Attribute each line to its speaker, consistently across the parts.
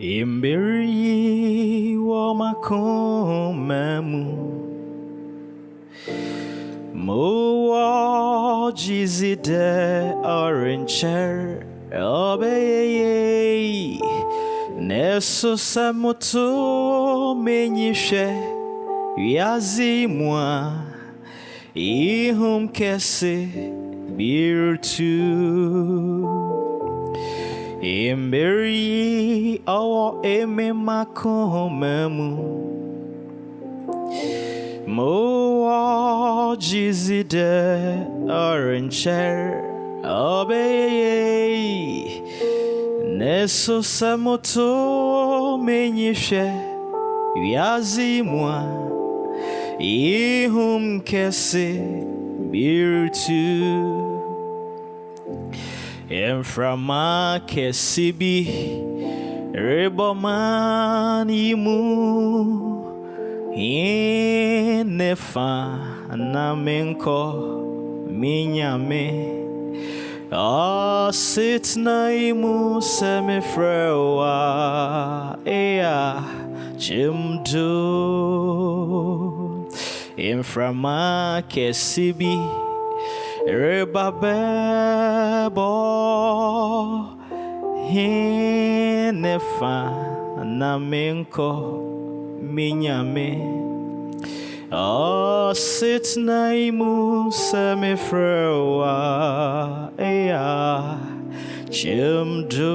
Speaker 1: Imbiri wa makomemu Muwa jizide orancher Obeye Neso samoto menyishe Yazimwa Ihum kese birtu Imberi awo eme makomemu Moa jizide orancher Obeye Neso samoto menyishe Yazimwa Ihum kese birtu Emframa kesibi Reboman imu Inefa namenko minyame Asit na imu semefrewa Ea jimdo Emframa kesibi Rebabebo Hinefa namenko minyame sit naimu semefrewa Ea chimdo.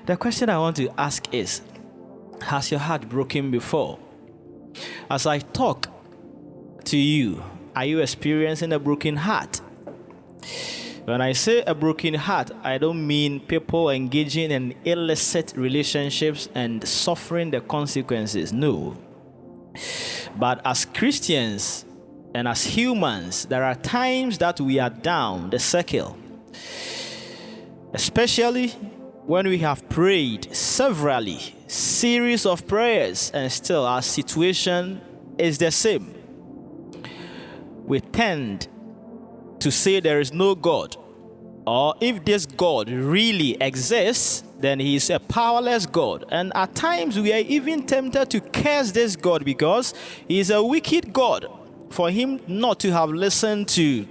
Speaker 1: The question I want to ask is, has your heart broken before? As I talk to you, are you experiencing a broken heart? When I say a broken heart, I don't mean people engaging in illicit relationships and suffering the consequences. No. But as Christians and as humans, there are times that we are down the circle. Especially when we have prayed severally, series of prayers, and still our situation is the same. We tend to say there is no God, or if this God really exists, then he is a powerless God. And at times we are even tempted to curse this God because he is a wicked God, for him not to have listened to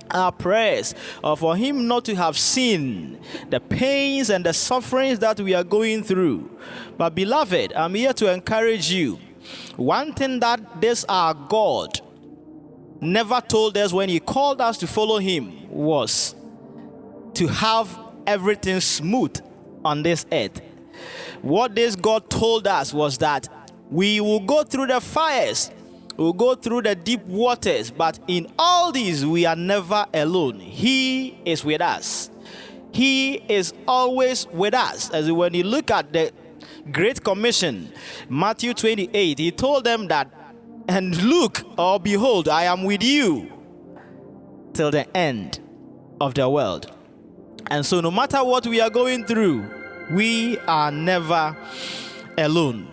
Speaker 1: our prayers, or for him not to have seen the pains and the sufferings that we are going through. But beloved, I'm here to encourage you. One thing that this our God never told us when he called us to follow him was to have everything smooth on this earth. What this God told us was that we will go through the fires, we'll go through the deep waters, but in all these we are never alone. He is with us. He is always with us. As when you look at the Great Commission, Matthew 28, he told them that, and look, or behold, I am with you till the end of the world. And so no matter what we are going through, we are never alone.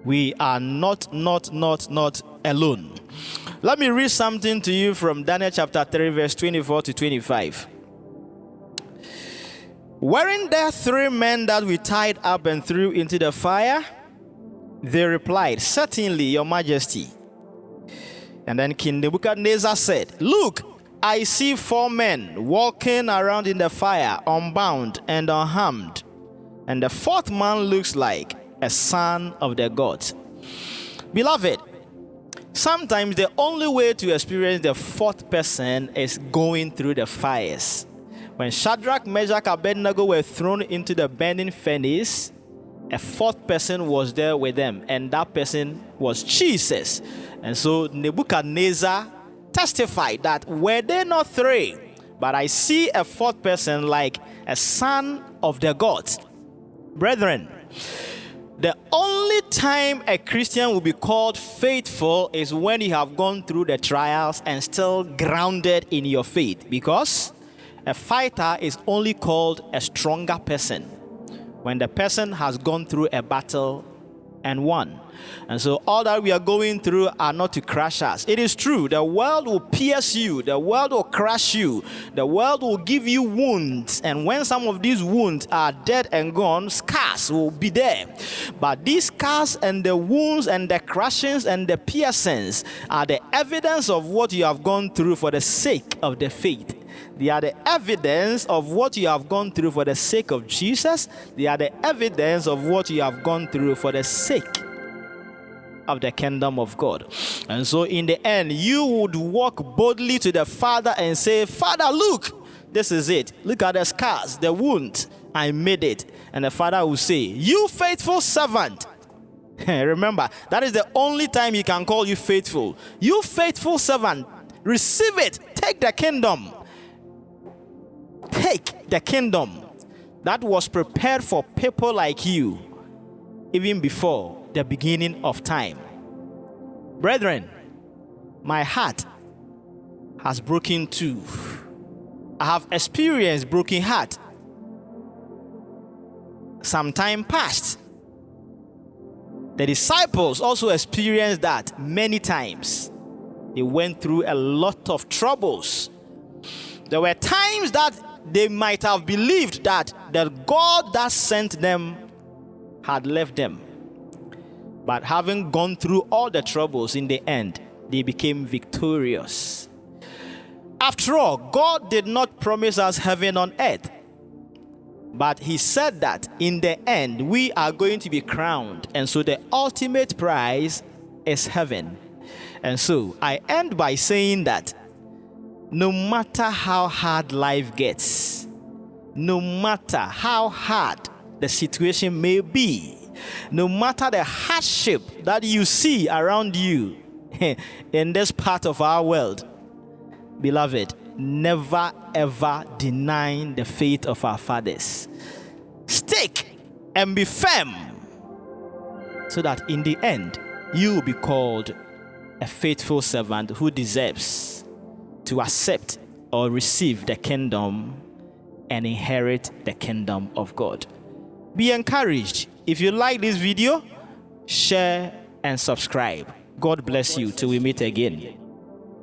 Speaker 1: We are not alone. Let me read something to you from Daniel chapter 3, verse 24 to 25. Weren't there 3 men that we tied up and threw into the fire? They replied, certainly, your majesty. And then King Nebuchadnezzar said, look, I see 4 men walking around in the fire, unbound and unharmed. And the 4th man looks like a son of the gods. Beloved, sometimes the only way to experience the 4th person is going through the fires. When Shadrach, Meshach, and Abednego were thrown into the burning furnace, a 4th person was there with them, and that person was Jesus. And so Nebuchadnezzar testified that were they not 3, but I see a 4th person like a son of the gods. Brethren, the only time a Christian will be called faithful is when you have gone through the trials and still grounded in your faith, because a fighter is only called a stronger person when the person has gone through a battle and 1. And so all that we are going through are not to crush us. It is true, the world will pierce you, the world will crush you, the world will give you wounds, and when some of these wounds are dead and gone, scars will be there. But these scars and the wounds and the crushings and the piercings are the evidence of what you have gone through for the sake of the faith. They are the evidence of what you have gone through for the sake of Jesus. They are the evidence of what you have gone through for the sake of the kingdom of God. And so in the end, you would walk boldly to the Father and say, Father, look, this is it. Look at the scars, the wound. I made it. And the Father will say, you faithful servant. Remember, that is the only time he can call you faithful. You faithful servant, receive it. Take the kingdom. Take the kingdom that was prepared for people like you even before the beginning of time. Brethren, my heart has broken too. I have experienced broken heart some time past. The disciples also experienced that many times. They went through a lot of troubles. There were times that they might have believed that the God that sent them had left them. But having gone through all the troubles, in the end, they became victorious. After all, God did not promise us heaven on earth. But he said that in the end, we are going to be crowned. And so the ultimate prize is heaven. And so I end by saying that no matter how hard life gets, no matter how hard the situation may be, no matter the hardship that you see around you in this part of our world, beloved, never ever deny the faith of our fathers. Stick and be firm, so that in the end, you will be called a faithful servant who deserves to accept or receive the kingdom and inherit the kingdom of God. Be encouraged. If you like this video, share and subscribe. God bless you till we meet again.